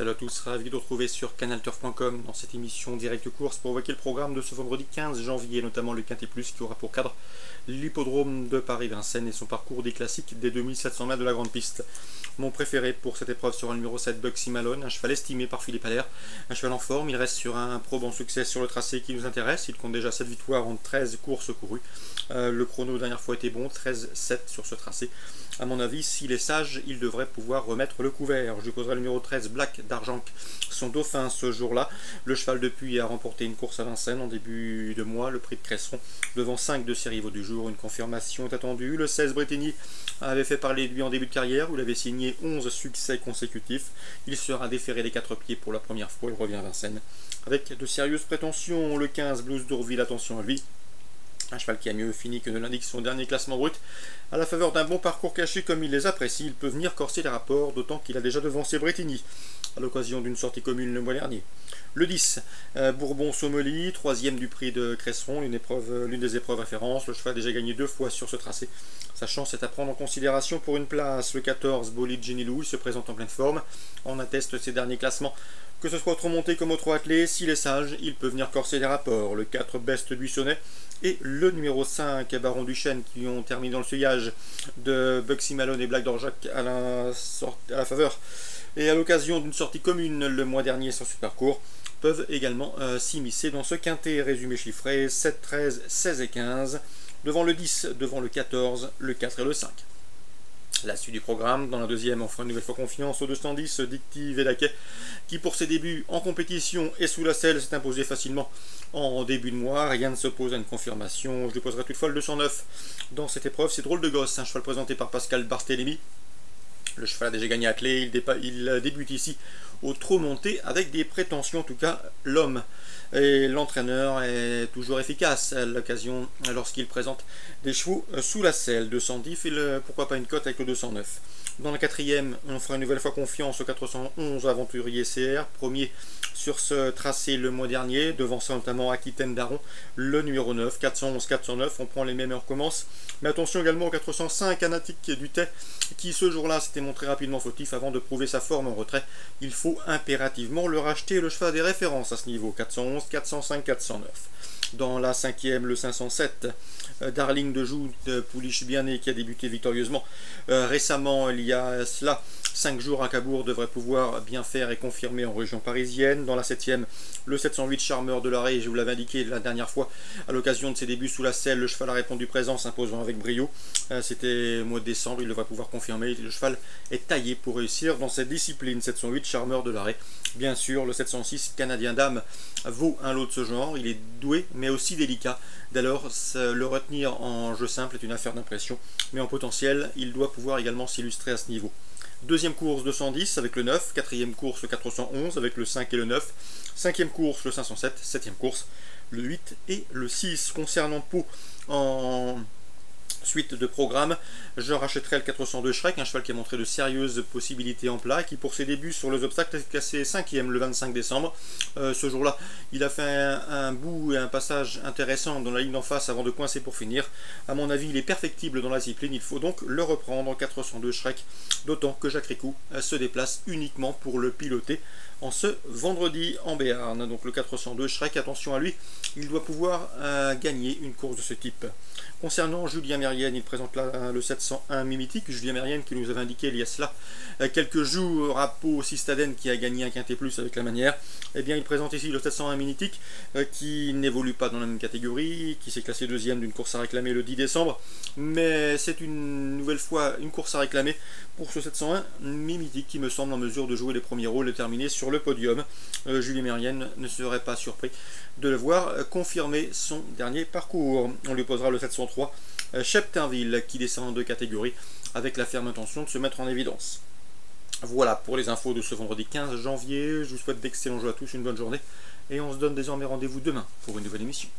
Salut à tous, ravi de vous retrouver sur canalturf.com dans cette émission Direct Course pour évoquer le programme de ce vendredi 15 janvier, notamment le Quintet Plus qui aura pour cadre l'hippodrome de Paris-Vincennes et son parcours des classiques des 2700 mètres de la grande piste. Mon préféré pour cette épreuve sera le numéro 7, Bugsy Malone, un cheval estimé par Philippe Allaire, un cheval en forme. Il reste sur un probant succès sur le tracé qui nous intéresse. Il compte déjà 7 victoires en 13 courses courues. Le chrono dernière fois était bon, 13-7 sur ce tracé. À mon avis, s'il est sage, il devrait pouvoir remettre le couvert. Je lui poserai le numéro 13, Black d'Argent, son dauphin ce jour-là. Le cheval depuis a remporté une course à Vincennes en début de mois, le prix de Cresson, devant 5 de ses rivaux du jour. Une confirmation est attendue. Le 16, Bretigny, avait fait parler de lui en début de carrière, où il avait signé 11 succès consécutifs. Il sera déféré des 4 pieds pour la première fois. Il revient à Vincennes avec de sérieuses prétentions. Le 15, Blues d'Ourville, attention à lui. Un cheval qui a mieux fini que ne l'indique son dernier classement brut. À la faveur d'un bon parcours caché comme il les apprécie, il peut venir corser les rapports, d'autant qu'il a déjà devancé Bretigny à l'occasion d'une sortie commune le mois dernier. Le 10, Bourbon-Sommelie, troisième du prix de Cresson, l'une des épreuves références. Le cheval a déjà gagné 2 fois sur ce tracé. Sa chance est à prendre en considération pour une place. Le 14, Bolide Genilou, il se présente en pleine forme. On atteste ses derniers classements. Que ce soit au trot monté comme au trot attelé, s'il est sage, il peut venir corser les rapports. Le 4, Best Buissonnet, et le numéro 5, Baron Duchesne, qui ont terminé dans le seuillage de Bugsy Malone et Black d'Orjac à la faveur et à l'occasion d'une sortie commune le mois dernier sur ce parcours, peuvent également s'immiscer dans ce quintet. Résumé chiffré, 7, 13, 16 et 15, devant le 10, devant le 14, le 4 et le 5. La suite du programme, dans la deuxième, on fera une nouvelle fois confiance au 210, Dicty Védaquet, qui pour ses débuts en compétition et sous la selle s'est imposé facilement en début de mois. Rien ne s'oppose à une confirmation. Je lui poserai toutefois le 209 dans cette épreuve. C'est Drôle de Gosse, un cheval présenté par Pascal Barthélémy. Le cheval a déjà gagné à clé, il débute ici au trot monté avec des prétentions, en tout cas l'homme. Et l'entraîneur est toujours efficace à l'occasion lorsqu'il présente des chevaux sous la selle. 210 et pourquoi pas une cote avec le 209. Dans la quatrième, on fera une nouvelle fois confiance au 411 Aventurier CR, premier sur ce tracé le mois dernier, devançant notamment Aquitaine Daron, le numéro 9, 411-409, on prend les mêmes et on recommence. Mais attention également au 405 Anatique Dutet, qui ce jour-là s'était montré rapidement fautif avant de prouver sa forme en retrait. Il faut impérativement le racheter. Le cheval a des références à ce niveau, 411, 405, 409. Dans la cinquième, le 507, Darling de Joux de Pouliche Bien-Né, qui a débuté victorieusement récemment, il y a cela 5 jours à Cabourg, devrait pouvoir bien faire et confirmer en région parisienne. Dans la 7e, le 708 Charmeur de l'Arrêt, je vous l'avais indiqué la dernière fois, à l'occasion de ses débuts sous la selle, le cheval a répondu présent, s'imposant avec brio. C'était au mois de décembre, il devrait pouvoir confirmer. Le cheval est taillé pour réussir dans cette discipline. 708 Charmeur de l'Arrêt. Bien sûr, le 706 Canadien Dame vaut un lot de ce genre. Il est doué, mais aussi délicat. Dès lors, le retenir en jeu simple est une affaire d'impression. Mais en potentiel, il doit pouvoir également s'illustrer à ce niveau. Deuxième course, 210 avec le 9. Quatrième course, le 411 avec le 5 et le 9. Cinquième course, le 507. Septième course, le 8 et le 6. Concernant Pau, en suite de programme, je rachèterai le 402 Shrek, un cheval qui a montré de sérieuses possibilités en plat, qui pour ses débuts sur les obstacles est classé 5e le 25 décembre. Ce jour-là, il a fait un bout et un passage intéressant dans la ligne d'en face avant de coincer pour finir. À mon avis, il est perfectible dans la discipline, il faut donc le reprendre, 402 Shrek, d'autant que Jacques Ricou se déplace uniquement pour le piloter en ce vendredi en Béarn. Donc le 402 Shrek, attention à lui, il doit pouvoir gagner une course de ce type. Concernant Julien Mérienne, il présente là le 701 Mimitique. Julien Mérienne qui nous avait indiqué il y a cela quelques jours à Pau Cistaden, qui a gagné un quintet plus avec la manière. Eh bien, il présente ici le 701 Mimitique qui n'évolue pas dans la même catégorie, qui s'est classé deuxième d'une course à réclamer le 10 décembre. Mais c'est une nouvelle fois une course à réclamer pour ce 701 Mimitique qui me semble en mesure de jouer les premiers rôles et terminer sur le podium. Julien Mérienne ne serait pas surpris de le voir confirmer son dernier parcours. On lui posera le 703 Cheptainville qui descend en 2 catégories avec la ferme intention de se mettre en évidence. Voilà pour les infos de ce vendredi 15 janvier. Je vous souhaite d'excellents jeux à tous, une bonne journée et on se donne désormais rendez-vous demain pour une nouvelle émission.